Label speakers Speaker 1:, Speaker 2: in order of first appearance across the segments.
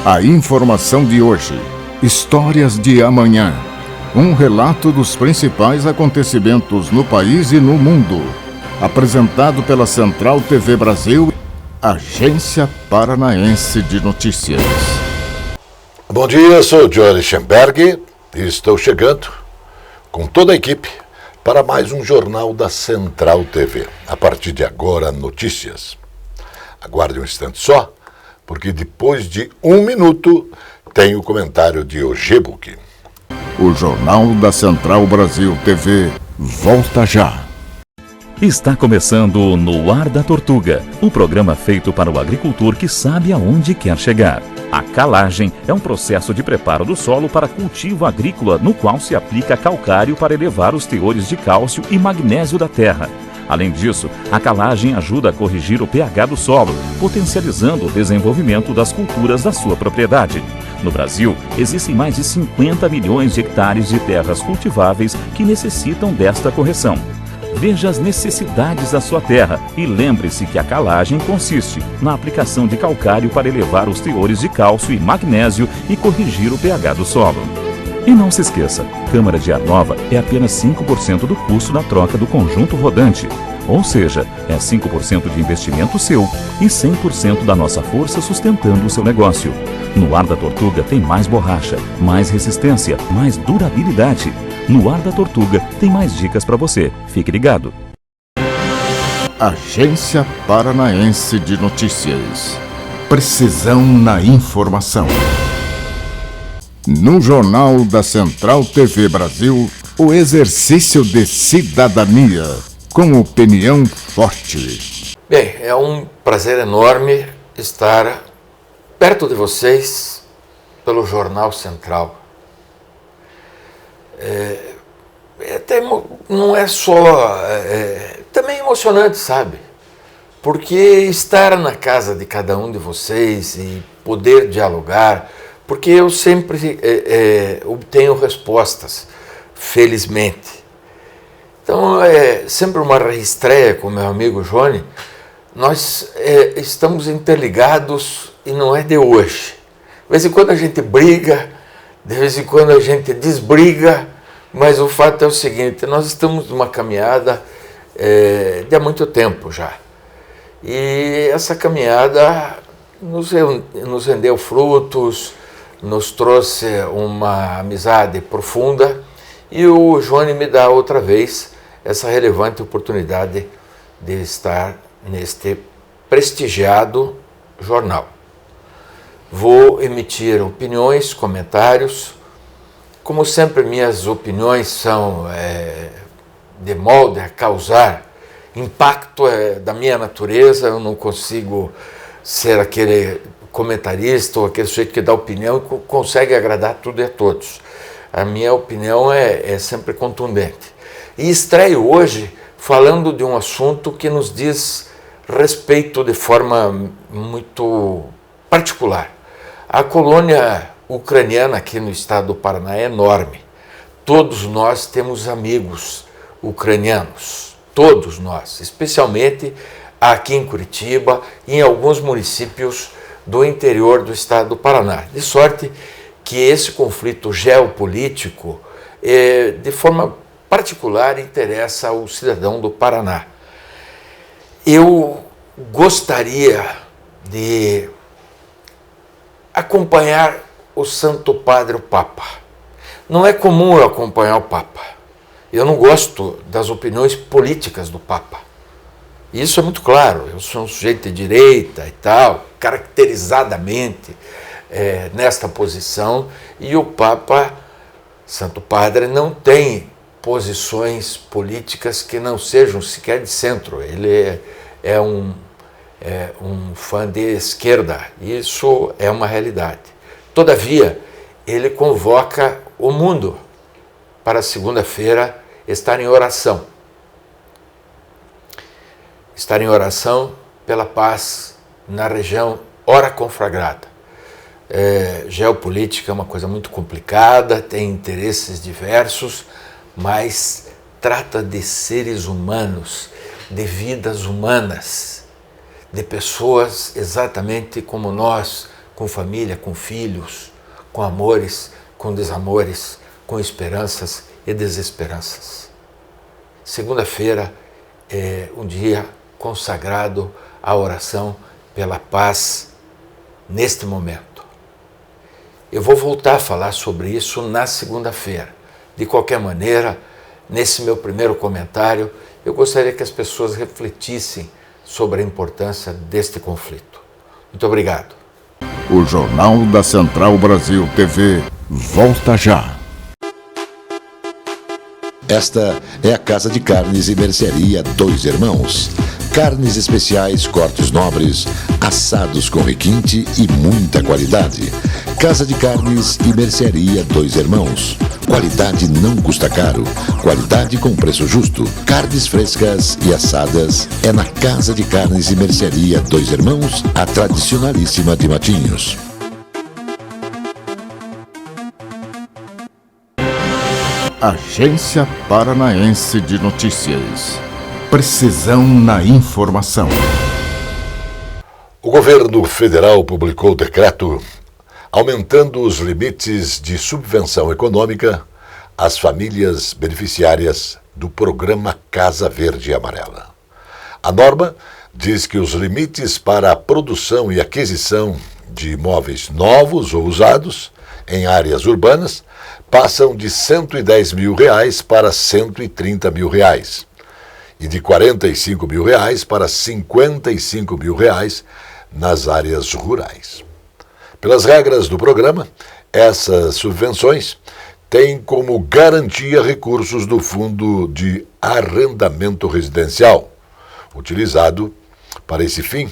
Speaker 1: A informação de hoje, histórias de amanhã. Um relato dos principais acontecimentos no país e no mundo. Apresentado pela Central TV Brasil, Agência Paranaense de Notícias.
Speaker 2: Bom dia, sou Johnny Schemberg e estou chegando com toda a equipe para mais um jornal da Central TV. A partir de agora, notícias. Aguarde um instante só, porque depois de 1 minuto tem o comentário de Ojebuki.
Speaker 1: O Jornal da Central Brasil TV volta já.
Speaker 3: Está começando No Ar da Tortuga, um programa feito para o agricultor que sabe aonde quer chegar. A calagem é um processo de preparo do solo para cultivo agrícola, no qual se aplica calcário para elevar os teores de cálcio e magnésio da terra. Além disso, a calagem ajuda a corrigir o pH do solo, potencializando o desenvolvimento das culturas da sua propriedade. No Brasil, existem mais de 50 milhões de hectares de terras cultiváveis que necessitam desta correção. Veja as necessidades da sua terra e lembre-se que a calagem consiste na aplicação de calcário para elevar os teores de cálcio e magnésio e corrigir o pH do solo. E não se esqueça, câmara de ar nova é apenas 5% do custo da troca do conjunto rodante. Ou seja, é 5% de investimento seu e 100% da nossa força sustentando o seu negócio. No Ar da Tortuga tem mais borracha, mais resistência, mais durabilidade. No Ar da Tortuga tem mais dicas para você. Fique ligado.
Speaker 1: Agência Paranaense de Notícias. Precisão na informação. No Jornal da Central TV Brasil, o exercício de cidadania, com opinião forte.
Speaker 4: Bem, é um prazer enorme estar perto de vocês pelo Jornal Central. Não é só... também emocionante, sabe? Porque estar na casa de cada um de vocês e poder dialogar, porque eu sempre obtenho respostas, felizmente. Então, é sempre uma reestreia com meu amigo Johnny. Nós estamos interligados e não é de hoje. De vez em quando a gente briga, de vez em quando a gente desbriga, mas o fato é o seguinte, nós estamos numa caminhada de há muito tempo já. E essa caminhada nos rendeu frutos, nos trouxe uma amizade profunda e o Johnny me dá outra vez essa relevante oportunidade de estar neste prestigiado jornal. Vou emitir opiniões, comentários. Como sempre, minhas opiniões são de molde a causar impacto, da minha natureza. Eu não consigo ser aquele comentarista ou aquele sujeito que dá opinião e consegue agradar tudo e a todos. A minha opinião é sempre contundente. E estreio hoje falando de um assunto que nos diz respeito de forma muito particular. A colônia ucraniana aqui no estado do Paraná é enorme. Todos nós temos amigos ucranianos, todos nós, especialmente aqui em Curitiba e em alguns municípios do interior do estado do Paraná. De sorte que esse conflito geopolítico, de forma particular, interessa ao cidadão do Paraná. Eu gostaria de acompanhar o Santo Padre, o Papa. Não é comum eu acompanhar o Papa. Eu não gosto das opiniões políticas do Papa. Isso é muito claro. Eu sou um sujeito de direita e tal, caracterizadamente nesta posição, e o Papa, Santo Padre, não tem posições políticas que não sejam sequer de centro. Ele é um fã de esquerda. Isso é uma realidade. Todavia, ele convoca o mundo para segunda-feira estar em oração. Estar em oração pela paz na região ora conflagrada. Geopolítica é uma coisa muito complicada, tem interesses diversos, mas trata de seres humanos, de vidas humanas, de pessoas exatamente como nós, com família, com filhos, com amores, com desamores, com esperanças e desesperanças. Segunda-feira é um dia consagrado à oração pela paz neste momento. Eu vou voltar a falar sobre isso na segunda-feira. De qualquer maneira, nesse meu primeiro comentário, eu gostaria que as pessoas refletissem sobre a importância deste conflito. Muito obrigado.
Speaker 1: O Jornal da Central Brasil TV volta já.
Speaker 5: Esta é a Casa de Carnes e Mercearia Dois Irmãos. Carnes especiais, cortes nobres, assados com requinte e muita qualidade. Casa de Carnes e Mercearia Dois Irmãos. Qualidade não custa caro. Qualidade com preço justo. Carnes frescas e assadas é na Casa de Carnes e Mercearia Dois Irmãos, a tradicionalíssima de Matinhos.
Speaker 1: Agência Paranaense de Notícias. Precisão na informação.
Speaker 2: O governo federal publicou o decreto aumentando os limites de subvenção econômica às famílias beneficiárias do programa Casa Verde e Amarela. A norma diz que os limites para a produção e aquisição de imóveis novos ou usados em áreas urbanas passam de R$ 110 mil para R$ 130 mil e de R$ 45 mil para R$ 55 mil nas áreas rurais. Pelas regras do programa, essas subvenções têm como garantia recursos do Fundo de Arrendamento Residencial, utilizado para esse fim,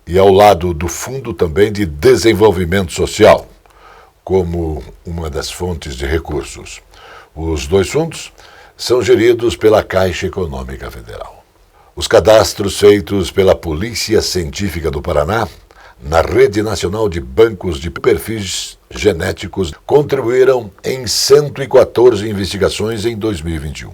Speaker 2: e ao lado do Fundo também de Desenvolvimento Social, como uma das fontes de recursos. Os dois fundos são geridos pela Caixa Econômica Federal. Os cadastros feitos pela Polícia Científica do Paraná na Rede Nacional de Bancos de Perfis Genéticos contribuíram em 114 investigações em 2021.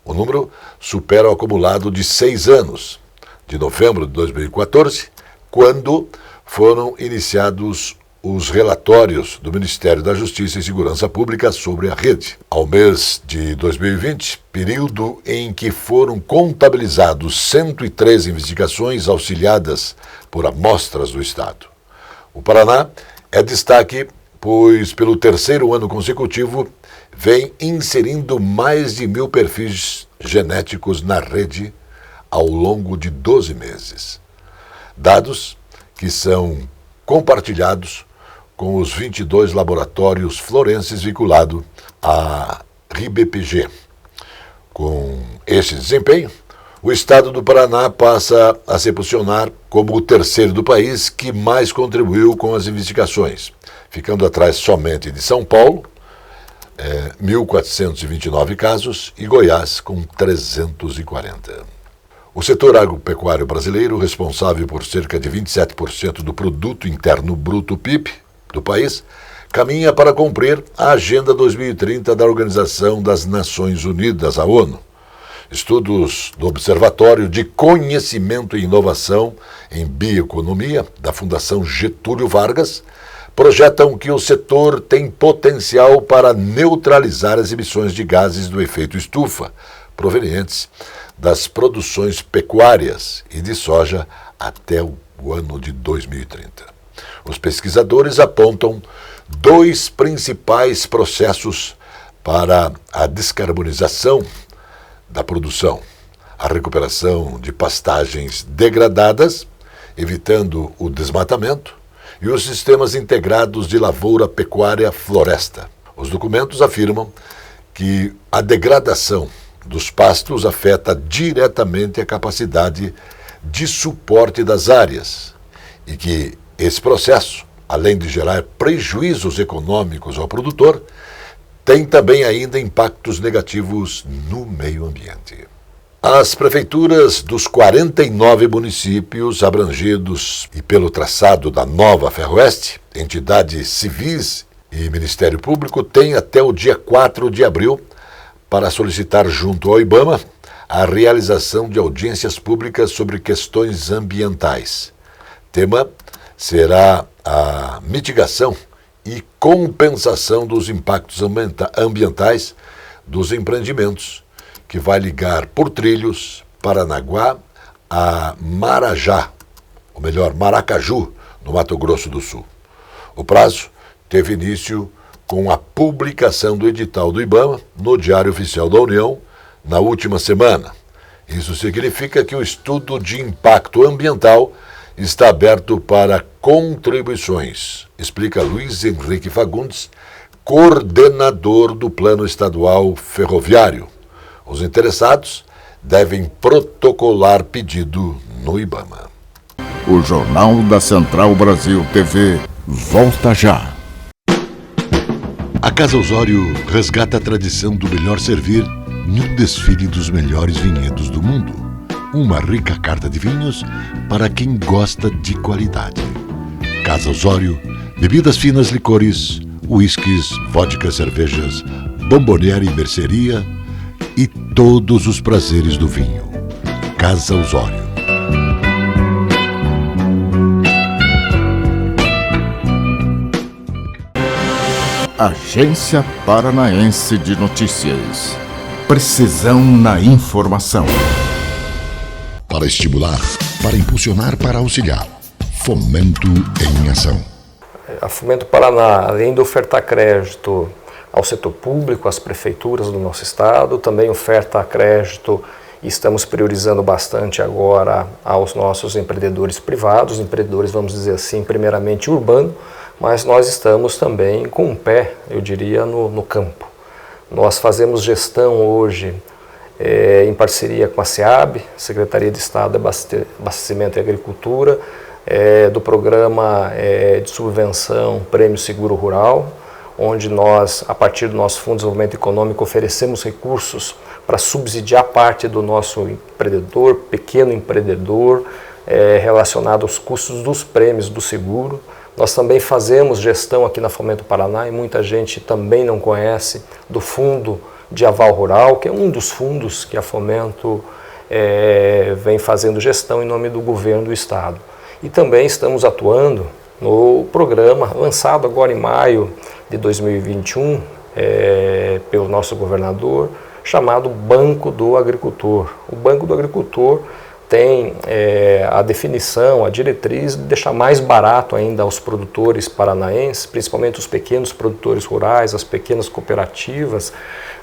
Speaker 2: O número supera o acumulado de 6 anos, de novembro de 2014, quando foram iniciados os relatórios do Ministério da Justiça e Segurança Pública sobre a rede. Ao mês de 2020, período em que foram contabilizados 103 investigações auxiliadas por amostras do Estado. O Paraná é destaque, pois pelo terceiro ano consecutivo vem inserindo mais de 1.000 perfis genéticos na rede ao longo de 12 meses. Dados que são compartilhados com os 22 laboratórios florenses vinculados à RIBPG. Com este desempenho, o Estado do Paraná passa a se posicionar como o terceiro do país que mais contribuiu com as investigações, ficando atrás somente de São Paulo, 1.429 casos, e Goiás, com 340. O setor agropecuário brasileiro, responsável por cerca de 27% do Produto Interno Bruto PIB do país, caminha para cumprir a Agenda 2030 da Organização das Nações Unidas, a ONU. Estudos do Observatório de Conhecimento e Inovação em Bioeconomia, da Fundação Getúlio Vargas, projetam que o setor tem potencial para neutralizar as emissões de gases do efeito estufa, provenientes das produções pecuárias e de soja até o ano de 2030. Os pesquisadores apontam 2 principais processos para a descarbonização da produção: a recuperação de pastagens degradadas, evitando o desmatamento, e os sistemas integrados de lavoura, pecuária, floresta. Os documentos afirmam que a degradação dos pastos afeta diretamente a capacidade de suporte das áreas e que esse processo, além de gerar prejuízos econômicos ao produtor, tem também ainda impactos negativos no meio ambiente. As prefeituras dos 49 municípios abrangidos e pelo traçado da nova Ferroeste, entidades civis e Ministério Público, têm até o dia 4 de abril para solicitar junto ao IBAMA a realização de audiências públicas sobre questões ambientais. Tema será a mitigação e compensação dos impactos ambientais dos empreendimentos, que vai ligar por trilhos Paranaguá a Marajá, ou melhor, Maracaju, no Mato Grosso do Sul. O prazo teve início com a publicação do edital do IBAMA no Diário Oficial da União na última semana. Isso significa que o estudo de impacto ambiental está aberto para contribuições, explica Luiz Henrique Fagundes, coordenador do Plano Estadual Ferroviário. Os interessados devem protocolar pedido no IBAMA.
Speaker 1: O Jornal da Central Brasil TV volta já.
Speaker 5: A Casa Osório resgata a tradição do melhor servir em um desfile dos melhores vinhedos do mundo. Uma rica carta de vinhos para quem gosta de qualidade. Casa Osório, bebidas finas, licores, uísques, vodka, cervejas, bomboniere e mercearia e todos os prazeres do vinho. Casa Osório.
Speaker 1: Agência Paranaense de Notícias. Precisão na informação.
Speaker 5: Para estimular, para impulsionar, para auxiliar. Fomento em ação.
Speaker 6: A Fomento Paraná, além de ofertar crédito ao setor público, às prefeituras do nosso estado, também oferta crédito e estamos priorizando bastante agora aos nossos empreendedores privados, empreendedores, vamos dizer assim, primeiramente urbano, mas nós estamos também com um pé, eu diria, no campo. Nós fazemos gestão hoje em parceria com a SEAB, Secretaria de Estado de Abastecimento e Agricultura, do programa de subvenção Prêmio Seguro Rural, onde nós, a partir do nosso Fundo de Desenvolvimento Econômico, oferecemos recursos para subsidiar parte do nosso empreendedor, pequeno empreendedor, relacionado aos custos dos prêmios do seguro. Nós também fazemos gestão aqui na Fomento Paraná, e muita gente também não conhece, do Fundo de Aval Rural, que é um dos fundos que a Fomento vem fazendo gestão em nome do governo do estado. E também estamos atuando no programa lançado agora em maio de 2021 pelo nosso governador, chamado Banco do Agricultor. O Banco do Agricultor tem a definição, a diretriz de deixar mais barato ainda aos produtores paranaenses, principalmente os pequenos produtores rurais, as pequenas cooperativas,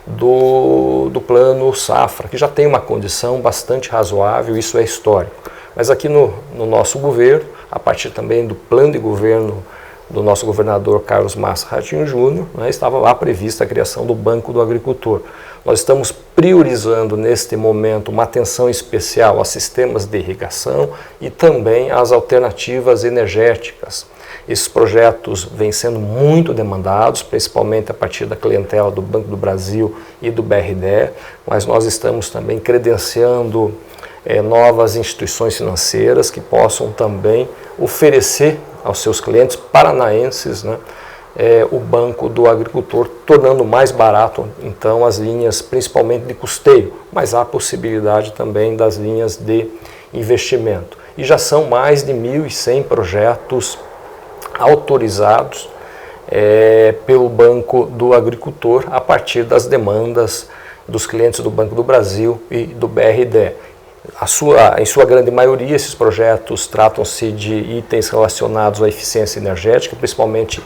Speaker 6: do plano Safra, que já tem uma condição bastante razoável, isso é histórico. Mas aqui no nosso governo, a partir também do plano de governo do nosso governador Carlos Massa Ratinho Júnior, estava lá prevista a criação do Banco do Agricultor. Nós estamos priorizando neste momento uma atenção especial a sistemas de irrigação e também às alternativas energéticas. Esses projetos vêm sendo muito demandados, principalmente a partir da clientela do Banco do Brasil e do BRDE, mas nós estamos também credenciando novas instituições financeiras que possam também oferecer aos seus clientes paranaenses o Banco do Agricultor, tornando mais barato então as linhas principalmente de custeio, mas há a possibilidade também das linhas de investimento. E já são mais de 1.100 projetos autorizados pelo Banco do Agricultor a partir das demandas dos clientes do Banco do Brasil e do BRDE. Em sua grande maioria, esses projetos tratam-se de itens relacionados à eficiência energética, principalmente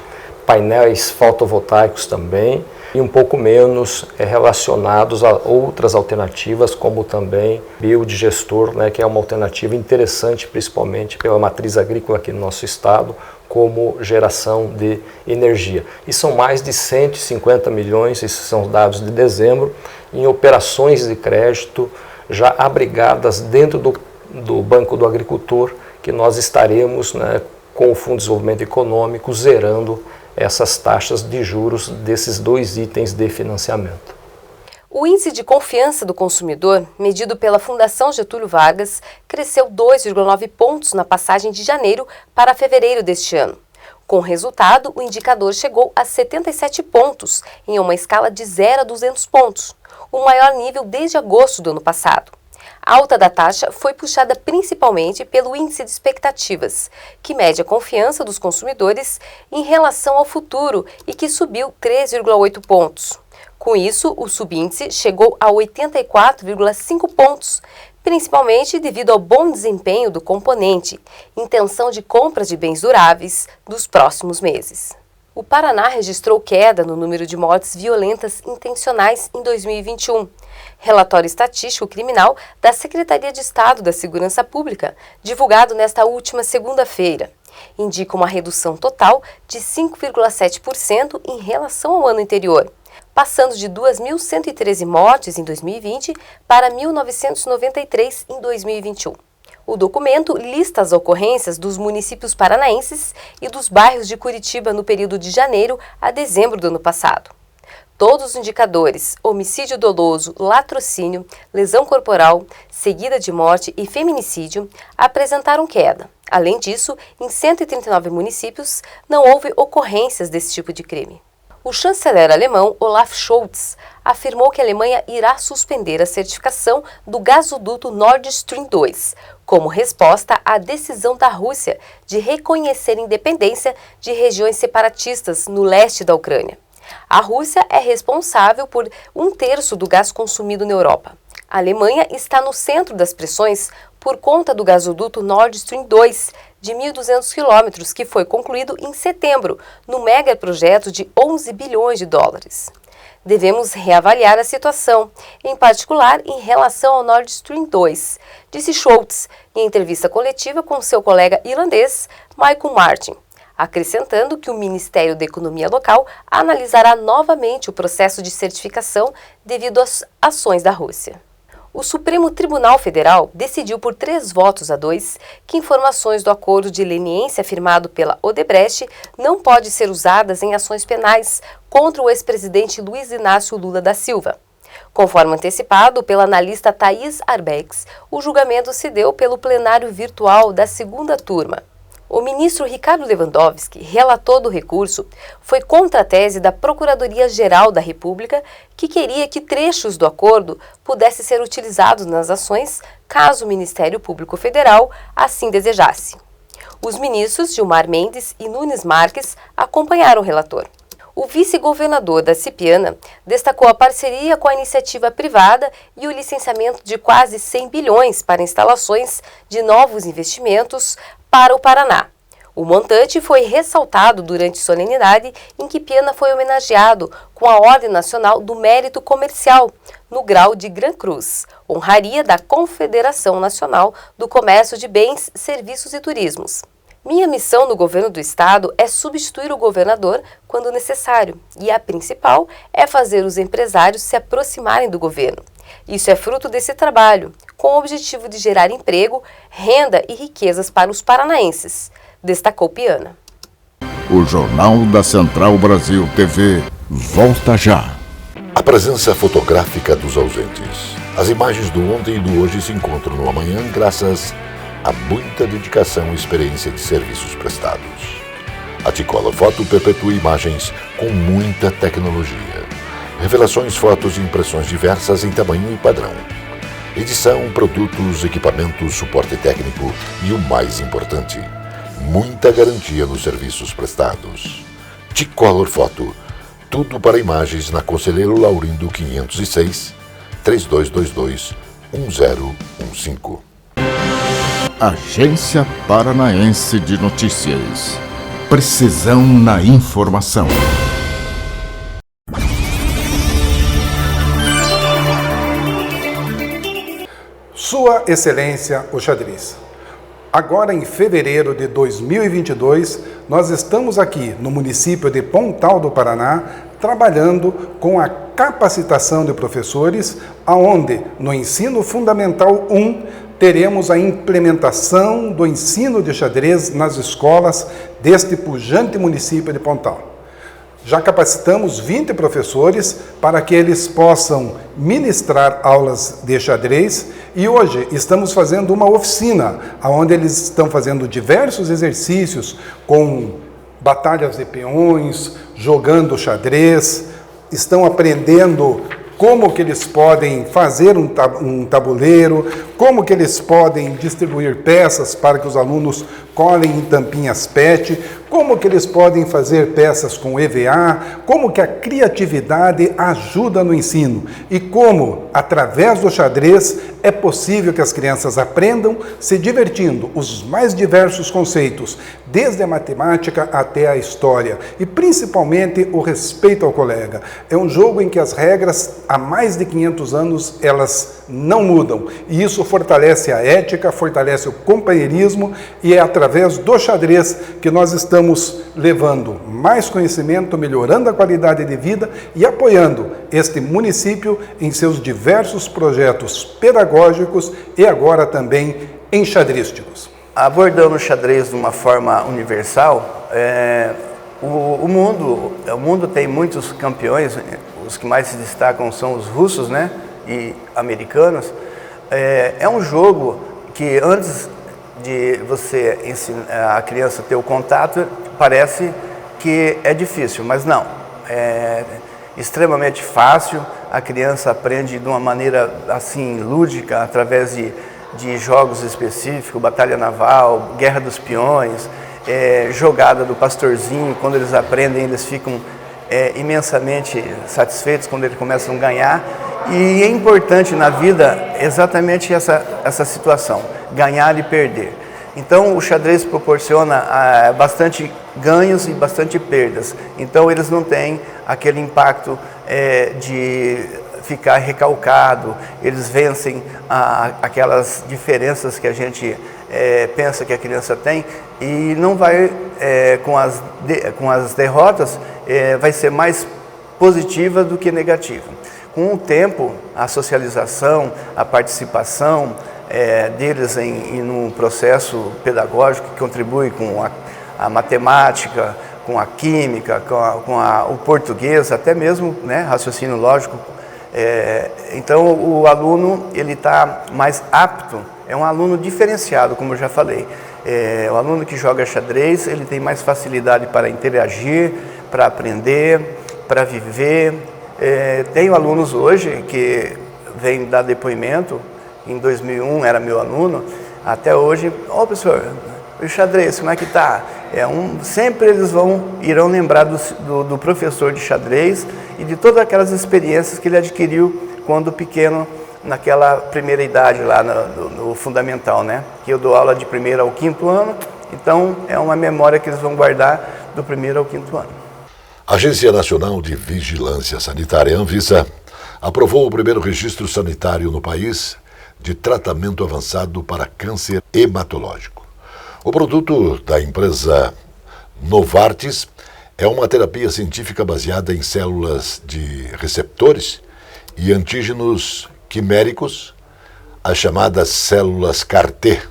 Speaker 6: painéis fotovoltaicos também, e um pouco menos relacionados a outras alternativas, como também biodigestor, que é uma alternativa interessante, principalmente pela matriz agrícola aqui no nosso estado, como geração de energia. E são mais de 150 milhões, esses são os dados de dezembro, em operações de crédito já abrigadas dentro do Banco do Agricultor, que nós estaremos com o Fundo de Desenvolvimento Econômico zerando essas taxas de juros desses dois itens de financiamento.
Speaker 7: O índice de confiança do consumidor, medido pela Fundação Getúlio Vargas, cresceu 2,9 pontos na passagem de janeiro para fevereiro deste ano. Com o resultado, o indicador chegou a 77 pontos, em uma escala de 0 a 200 pontos, o maior nível desde agosto do ano passado. A alta da taxa foi puxada principalmente pelo índice de expectativas, que mede a confiança dos consumidores em relação ao futuro e que subiu 3,8 pontos. Com isso, o subíndice chegou a 84,5 pontos, principalmente devido ao bom desempenho do componente, intenção de compras de bens duráveis dos próximos meses. O Paraná registrou queda no número de mortes violentas intencionais em 2021. Relatório estatístico criminal da Secretaria de Estado da Segurança Pública, divulgado nesta última segunda-feira, indica uma redução total de 5,7% em relação ao ano anterior, passando de 2.113 mortes em 2020 para 1.993 em 2021. O documento lista as ocorrências dos municípios paranaenses e dos bairros de Curitiba no período de janeiro a dezembro do ano passado. Todos os indicadores, homicídio doloso, latrocínio, lesão corporal, seguida de morte e feminicídio, apresentaram queda. Além disso, em 139 municípios não houve ocorrências desse tipo de crime. O chanceler alemão Olaf Scholz afirmou que a Alemanha irá suspender a certificação do gasoduto Nord Stream 2, como resposta à decisão da Rússia de reconhecer independência de regiões separatistas no leste da Ucrânia. A Rússia é responsável por 1/3 do gás consumido na Europa. A Alemanha está no centro das pressões por conta do gasoduto Nord Stream 2, de 1.200 quilômetros, que foi concluído em setembro, no megaprojeto de 11 bilhões de dólares. Devemos reavaliar a situação, em particular em relação ao Nord Stream 2, disse Scholz em entrevista coletiva com seu colega irlandês, Michael Martin, acrescentando que o Ministério da Economia Local analisará novamente o processo de certificação devido às ações da Rússia. O Supremo Tribunal Federal decidiu por 3-2 que informações do acordo de leniência firmado pela Odebrecht não podem ser usadas em ações penais contra o ex-presidente Luiz Inácio Lula da Silva. Conforme antecipado pela analista Thaís Arbex, o julgamento se deu pelo plenário virtual da segunda turma. O ministro Ricardo Lewandowski, relator do recurso, foi contra a tese da Procuradoria-Geral da República, que queria que trechos do acordo pudessem ser utilizados nas ações, caso o Ministério Público Federal assim desejasse. Os ministros Gilmar Mendes e Nunes Marques acompanharam o relator. O vice-governador da Cipiana destacou a parceria com a iniciativa privada e o licenciamento de quase 100 bilhões para instalações de novos investimentos para o Paraná. O montante foi ressaltado durante solenidade em que Piana foi homenageado com a Ordem Nacional do Mérito Comercial, no grau de Gran Cruz, honraria da Confederação Nacional do Comércio de Bens, Serviços e Turismos. Minha missão no governo do estado é substituir o governador quando necessário, e a principal é fazer os empresários se aproximarem do governo. Isso é fruto desse trabalho, com o objetivo de gerar emprego, renda e riquezas para os paranaenses, destacou Piana.
Speaker 1: O Jornal da Central Brasil TV volta já.
Speaker 2: A presença fotográfica dos ausentes. As imagens do ontem e do hoje se encontram no amanhã graças a muita dedicação e experiência de serviços prestados. A T-Color Foto perpetua imagens com muita tecnologia. Revelações, fotos e impressões diversas em tamanho e padrão. Edição, produtos, equipamentos, suporte técnico e o mais importante, muita garantia nos serviços prestados. T-Color Foto, tudo para imagens na Conselheiro Laurindo 506, 3222-1015.
Speaker 1: Agência Paranaense de Notícias. Precisão na informação.
Speaker 8: Sua Excelência, o xadrez. Agora, em fevereiro de 2022, nós estamos aqui no município de Pontal do Paraná, trabalhando com a capacitação de professores, aonde no ensino fundamental 1 teremos a implementação do ensino de xadrez nas escolas deste pujante município de Pontal. Já capacitamos 20 professores para que eles possam ministrar aulas de xadrez e hoje estamos fazendo uma oficina, onde eles estão fazendo diversos exercícios com batalhas de peões, jogando xadrez, estão aprendendo como que eles podem fazer um tabuleiro, como que eles podem distribuir peças para que os alunos colhem em tampinhas PET, como que eles podem fazer peças com EVA, como que a criatividade ajuda no ensino e como, através do xadrez, é possível que as crianças aprendam se divertindo os mais diversos conceitos, desde a matemática até a história e principalmente o respeito ao colega. É um jogo em que as regras, há mais de 500 anos, elas não mudam e isso fortalece a ética, fortalece o companheirismo e é através do xadrez que nós estamos levando mais conhecimento, melhorando a qualidade de vida e apoiando este município em seus diversos projetos pedagógicos e agora também enxadrísticos.
Speaker 9: Abordando o xadrez de uma forma universal, o mundo tem muitos campeões, os que mais se destacam são os russos, né, e americanos. É um jogo que antes de você ensinar a criança a ter o contato, parece que é difícil, mas não. É extremamente fácil, a criança aprende de uma maneira assim lúdica, através de jogos específicos, batalha naval, guerra dos peões, jogada do pastorzinho. Quando eles aprendem, eles ficam imensamente satisfeitos quando eles começam a ganhar. E é importante na vida exatamente essa situação, ganhar e perder. Então o xadrez proporciona bastante ganhos e bastante perdas. Então eles não têm aquele impacto de ficar recalcado, eles vencem aquelas diferenças que a gente pensa que a criança tem e não vai, com as derrotas, vai ser mais positiva do que negativa. Com o tempo, a socialização, a participação deles num processo pedagógico que contribui com a matemática, com a química, com o português, até mesmo, né, raciocínio lógico. Então o aluno ele está mais apto, é um aluno diferenciado, como eu já falei. O aluno que joga xadrez, ele tem mais facilidade para interagir, para aprender, para viver. Tenho alunos hoje que vêm dar depoimento, em 2001 era meu aluno, até hoje, professor, o xadrez, como é que está? Sempre eles irão lembrar do professor de xadrez e de todas aquelas experiências que ele adquiriu quando pequeno, naquela primeira idade lá no fundamental, né? Que eu dou aula de 1º ao 5º ano, então é uma memória que eles vão guardar do 1º ao 5º ano.
Speaker 2: A Agência Nacional de Vigilância Sanitária, Anvisa, aprovou o primeiro registro sanitário no país de tratamento avançado para câncer hematológico. O produto da empresa Novartis é uma terapia científica baseada em células de receptores e antígenos quiméricos, as chamadas células CAR-T,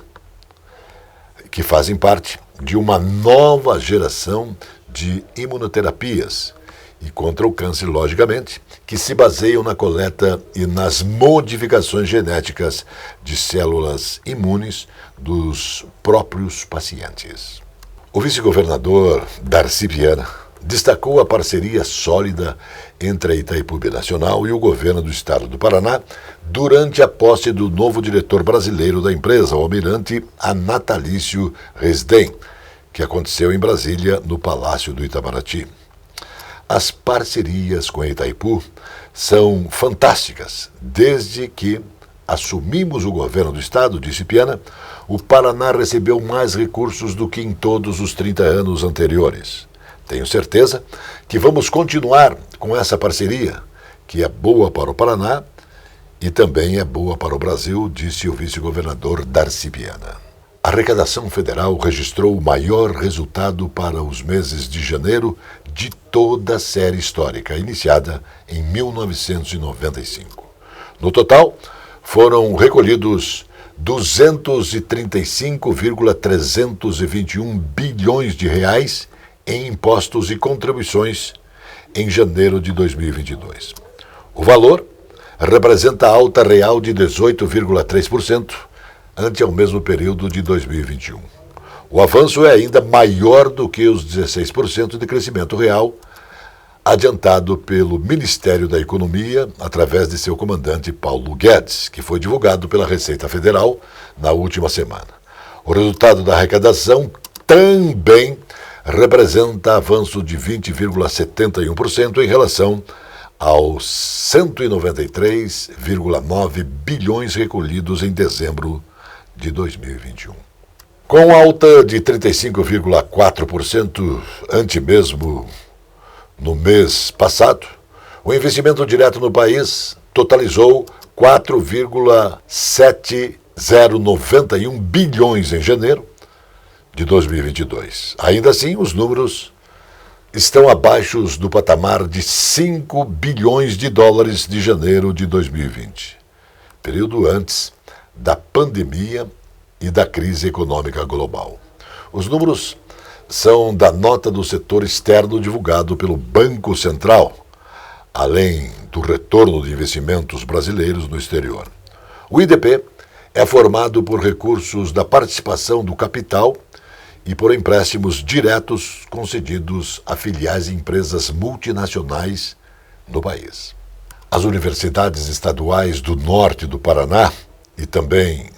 Speaker 2: que fazem parte de uma nova geração de imunoterapias e contra o câncer, logicamente, que se baseiam na coleta e nas modificações genéticas de células imunes dos próprios pacientes. O vice-governador Darcy Piana destacou a parceria sólida entre a Itaipu Binacional e o governo do estado do Paraná durante a posse do novo diretor brasileiro da empresa, o almirante Anatalício Resden, que aconteceu em Brasília, no Palácio do Itamaraty. As parcerias com a Itaipu são fantásticas. Desde que assumimos o governo do estado, disse Piana, o Paraná recebeu mais recursos do que em todos os 30 anos anteriores. Tenho certeza que vamos continuar com essa parceria, que é boa para o Paraná e também é boa para o Brasil, disse o vice-governador Darcy Piana. A arrecadação federal registrou o maior resultado para os meses de janeiro de toda a série histórica, iniciada em 1995. No total, foram recolhidos 235,321 bilhões de reais em impostos e contribuições em janeiro de 2022. O valor representa alta real de 18,3% ante ao mesmo período de 2021. O avanço é ainda maior do que os 16% de crescimento real adiantado pelo Ministério da Economia através de seu comandante Paulo Guedes, que foi divulgado pela Receita Federal na última semana. O resultado da arrecadação também representa avanço de 20,71% em relação aos 193,9 bilhões recolhidos em dezembro de 2021. Com alta de 35,4% ante mesmo no mês passado, o investimento direto no país totalizou 4,7091 bilhões em janeiro de 2022. Ainda assim, os números estão abaixo do patamar de 5 bilhões de dólares de janeiro de 2020, período antes da pandemia e da crise econômica global. Os números são da nota do setor externo divulgado pelo Banco Central, além do retorno de investimentos brasileiros no exterior. O IDP é formado por recursos da participação do capital e por empréstimos diretos concedidos a filiais de empresas multinacionais no país. As universidades estaduais do norte do Paraná e também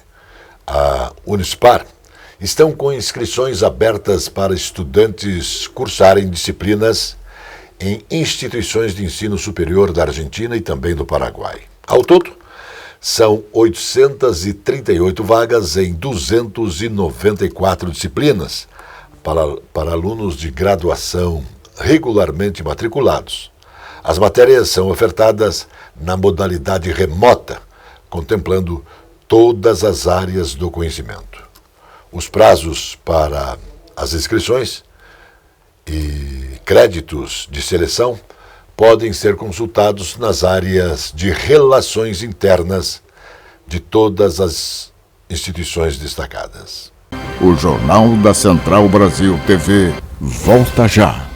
Speaker 2: a Unispar estão com inscrições abertas para estudantes cursarem disciplinas em instituições de ensino superior da Argentina e também do Paraguai. Ao todo, são 838 vagas em 294 disciplinas para alunos de graduação regularmente matriculados. As matérias são ofertadas na modalidade remota, contemplando todas as áreas do conhecimento. Os prazos para as inscrições e créditos de seleção podem ser consultados nas áreas de relações internas de todas as instituições destacadas.
Speaker 1: O Jornal da Central Brasil TV volta já.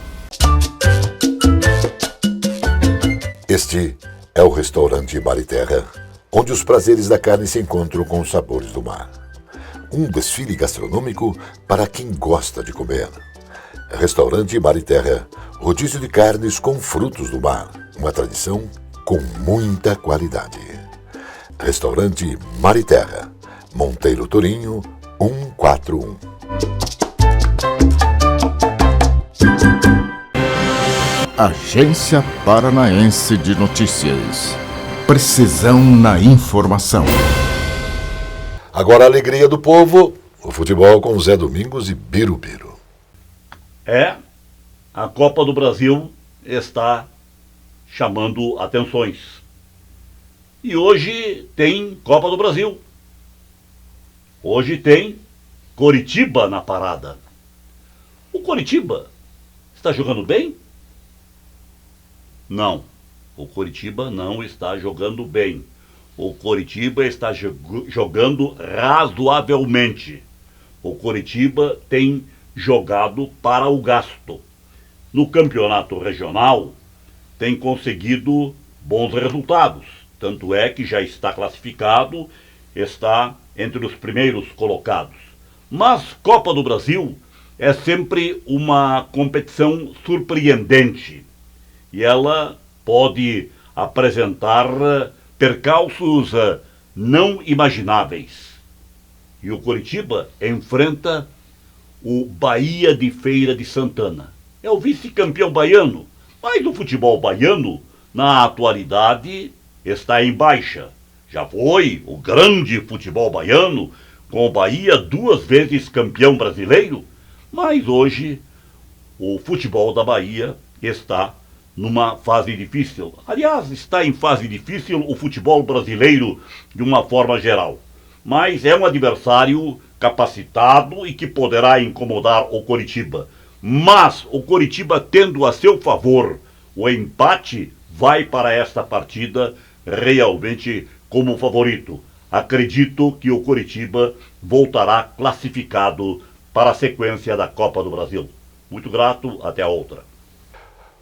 Speaker 2: Este é o restaurante Mar e Terra, onde os prazeres da carne se encontram com os sabores do mar. Um desfile gastronômico para quem gosta de comer. Restaurante Mar e Terra, rodízio de carnes com frutos do mar, uma tradição com muita qualidade. Restaurante Mar e Terra, Monteiro Torinho, 141.
Speaker 1: Agência Paranaense de Notícias. Precisão na informação.
Speaker 2: Agora a alegria do povo, o futebol com Zé Domingos e Birubiru.
Speaker 10: A Copa do Brasil está chamando atenções. E hoje tem Copa do Brasil. Hoje tem Coritiba na parada. O Coritiba está jogando bem? Não, o Coritiba não está jogando bem. O Coritiba está jogando razoavelmente. O Coritiba tem jogado para o gasto. No campeonato regional, tem conseguido bons resultados. Tanto é que já está classificado, está entre os primeiros colocados. Mas Copa do Brasil é sempre uma competição surpreendente. E ela pode apresentar percalços não imagináveis. E o Coritiba enfrenta o Bahia de Feira de Santana. É o vice-campeão baiano, mas o futebol baiano, na atualidade, está em baixa. Já foi o grande futebol baiano, com o Bahia 2 vezes campeão brasileiro, mas hoje o futebol da Bahia está numa fase difícil. Aliás, está em fase difícil o futebol brasileiro de uma forma geral. Mas é um adversário capacitado e que poderá incomodar o Coritiba. Mas o Coritiba, tendo a seu favor o empate, vai para esta partida realmente como favorito. Acredito que o Coritiba voltará classificado para a sequência da Copa do Brasil. Muito grato, até a outra.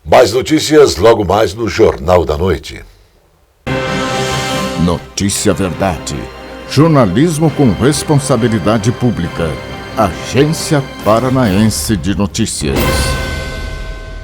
Speaker 2: Mais notícias logo mais no Jornal da Noite.
Speaker 1: Notícia Verdade. Jornalismo com responsabilidade pública. Agência Paranaense de Notícias.